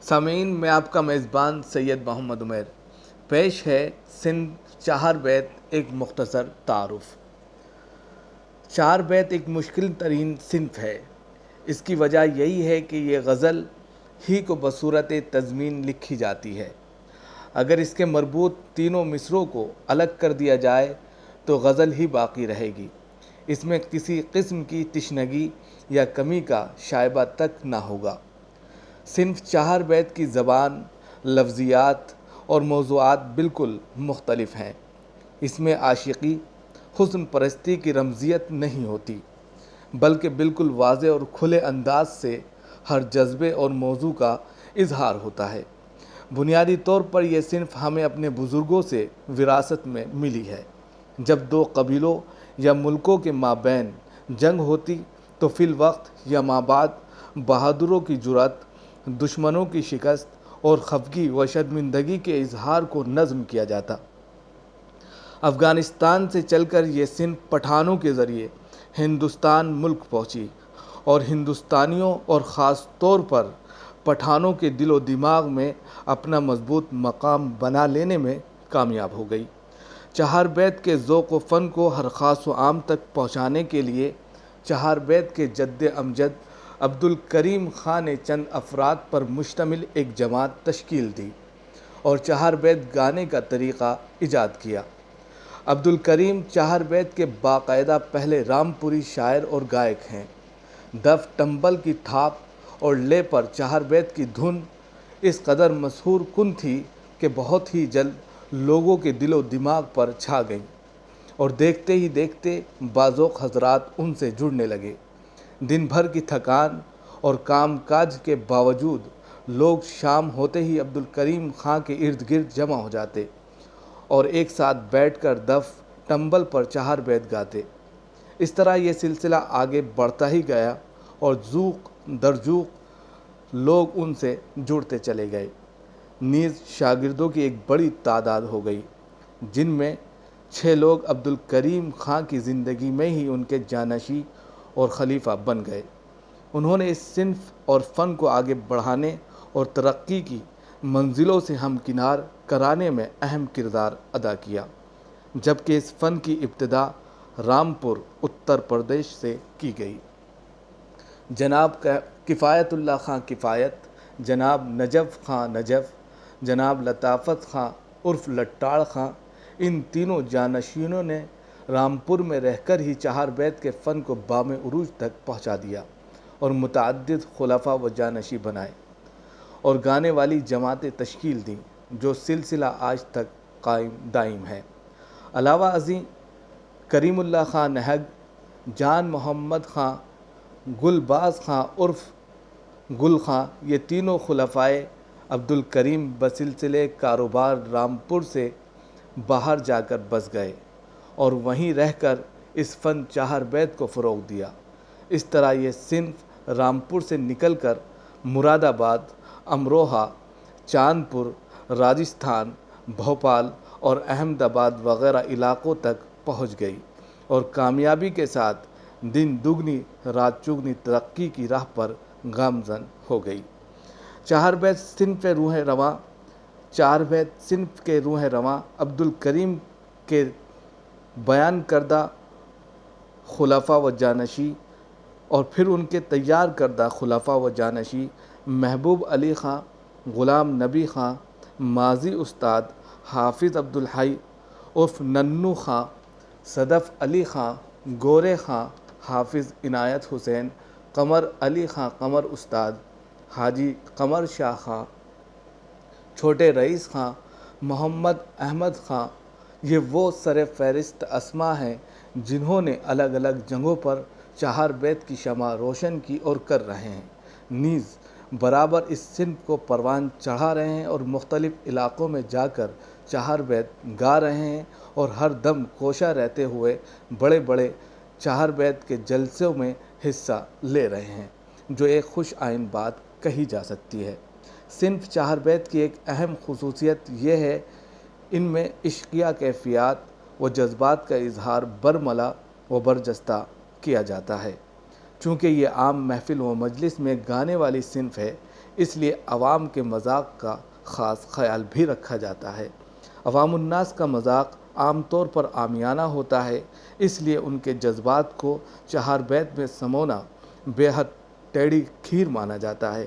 سامعین، میں آپ کا میزبان سید محمد عمیر۔ پیش ہے صنف چہار بیت ایک مختصر تعارف۔ چار بیت ایک مشکل ترین صنف ہے۔ اس کی وجہ یہی ہے کہ یہ غزل ہی کو بصورت تضمین لکھی جاتی ہے۔ اگر اس کے مربوط تینوں مصروں کو الگ کر دیا جائے تو غزل ہی باقی رہے گی۔ اس میں کسی قسم کی تشنگی یا کمی کا شائبہ تک نہ ہوگا۔ صنف چہار بیت کی زبان، لفظیات اور موضوعات بالکل مختلف ہیں۔ اس میں عاشقی، حسن پرستی کی رمزیت نہیں ہوتی، بلکہ بالکل واضح اور کھلے انداز سے ہر جذبے اور موضوع کا اظہار ہوتا ہے۔ بنیادی طور پر یہ صنف ہمیں اپنے بزرگوں سے وراثت میں ملی ہے۔ جب دو قبیلوں یا ملکوں کے مابین جنگ ہوتی تو فی الوقت یا مابعد بہادروں کی جرأت، دشمنوں کی شکست اور خفگی و شرمندگی کے اظہار کو نظم کیا جاتا۔ افغانستان سے چل کر یہ صنف پٹھانوں کے ذریعے ہندوستان ملک پہنچی اور ہندوستانیوں اور خاص طور پر پٹھانوں کے دل و دماغ میں اپنا مضبوط مقام بنا لینے میں کامیاب ہو گئی۔ چہار بیت کے ذوق و فن کو ہر خاص و عام تک پہنچانے کے لیے چہار بیت کے جد امجد عبد الکریم خان نے چند افراد پر مشتمل ایک جماعت تشکیل دی اور چہار بیت گانے کا طریقہ ایجاد کیا۔ عبد الکریم چہار بیت کے باقاعدہ پہلے رامپوری شاعر اور گائک ہیں۔ دف، ٹمبل کی تھاپ اور لے پر چہار بیت کی دھن اس قدر مسحور کن تھی کہ بہت ہی جلد لوگوں کے دل و دماغ پر چھا گئیں اور دیکھتے ہی دیکھتے بازوق حضرات ان سے جڑنے لگے۔ دن بھر کی تھکان اور کام کاج کے باوجود لوگ شام ہوتے ہی عبد الکریم خان کے ارد گرد جمع ہو جاتے اور ایک ساتھ بیٹھ کر دف، ٹمبل پر چہار بیت گاتے۔ اس طرح یہ سلسلہ آگے بڑھتا ہی گیا اور ذوق در ذوق لوگ ان سے جڑتے چلے گئے۔ نیز شاگردوں کی ایک بڑی تعداد ہو گئی، جن میں 6 لوگ عبد الکریم خان کی زندگی میں ہی ان کے جانشین اور خلیفہ بن گئے۔ انہوں نے اس صنف اور فن کو آگے بڑھانے اور ترقی کی منزلوں سے ہمکنار کرانے میں اہم کردار ادا کیا، جبکہ اس فن کی ابتدا رامپور، اتر پردیش سے کی گئی۔ جناب کفایت اللہ خان کفایت، جناب نجف خان نجف، جناب لطافت خان عرف لٹاڑ خان، ان تینوں جانشینوں نے رامپور میں رہ کر ہی چہار بیت کے فن کو بام عروج تک پہنچا دیا اور متعدد خلفاء و جانشین بنائے اور گانے والی جماعتیں تشکیل دیں، جو سلسلہ آج تک قائم دائم ہے۔ علاوہ ازیں کریم اللہ خان نہگ، جان محمد خان، گل باز خان عرف گل خان، یہ تینوں خلفائے عبد الکریم بسلسلے کاروبار رامپور سے باہر جا کر بس گئے اور وہیں رہ کر اس فن چہار بیت کو فروغ دیا۔ اس طرح یہ صنف رامپور سے نکل کر مراد آباد، امروہہ، چاندپور، راجستھان، بھوپال اور احمد آباد وغیرہ علاقوں تک پہنچ گئی اور کامیابی کے ساتھ دن دگنی رات چگنی ترقی کی راہ پر گامزن ہو گئی۔ چہار بیت صنف کے روح رواں عبد الکریم کے بیان کردہ خلفاء و جانشین اور پھر ان کے تیار کردہ خلفاء و جانشین محبوب علی خان، غلام نبی خان، ماضی استاد حافظ عبد الحی عرف ننو خان، صدف علی خان، گورے خان، حافظ عنایت حسین، قمر علی خان قمر استاد، حاجی قمر شاہ خان، چھوٹے رئیس خان، محمد احمد خان، یہ وہ سر فہرست اسماء ہیں جنہوں نے الگ الگ جگہوں پر چہار بیت کی شمع روشن کی اور کر رہے ہیں، نیز برابر اس صنف کو پروان چڑھا رہے ہیں اور مختلف علاقوں میں جا کر چہار بیت گا رہے ہیں اور ہر دم کوشاں رہتے ہوئے بڑے بڑے چہار بیت کے جلسوں میں حصہ لے رہے ہیں، جو ایک خوش آئند بات کہی جا سکتی ہے۔ صنف چہار بیت کی ایک اہم خصوصیت یہ ہے ان میں عشقیہ کیفیات و جذبات کا اظہار برملا و برجستہ کیا جاتا ہے۔ چونکہ یہ عام محفل و مجلس میں گانے والی صنف ہے، اس لیے عوام کے مذاق کا خاص خیال بھی رکھا جاتا ہے۔ عوام الناس کا مذاق عام طور پر عامیانہ ہوتا ہے، اس لیے ان کے جذبات کو چہار بیت میں سمونا بے حد ٹیڑھی کھیر مانا جاتا ہے،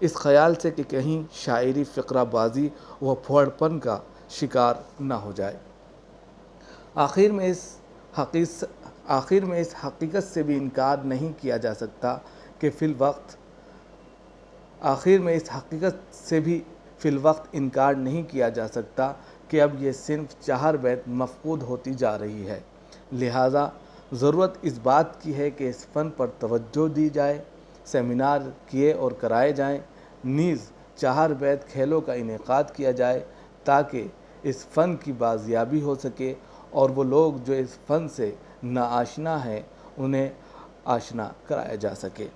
اس خیال سے کہ کہیں شاعری فقرہ بازی و پھوڑ پن کا شکار نہ ہو جائے۔ آخر میں اس حقیقت سے بھی انکار نہیں کیا جا سکتا کہ فی الوقت انکار نہیں کیا جا سکتا کہ اب یہ صنف چہار بیت مفقود ہوتی جا رہی ہے، لہٰذا ضرورت اس بات کی ہے کہ اس فن پر توجہ دی جائے، سیمینار کیے اور کرائے جائیں، نیز چہار بیت کھیلوں کا انعقاد کیا جائے تاکہ اس فن کی بازیابی ہو سکے اور وہ لوگ جو اس فن سے ناآشنا ہیں انہیں آشنا کرایا جا سکے۔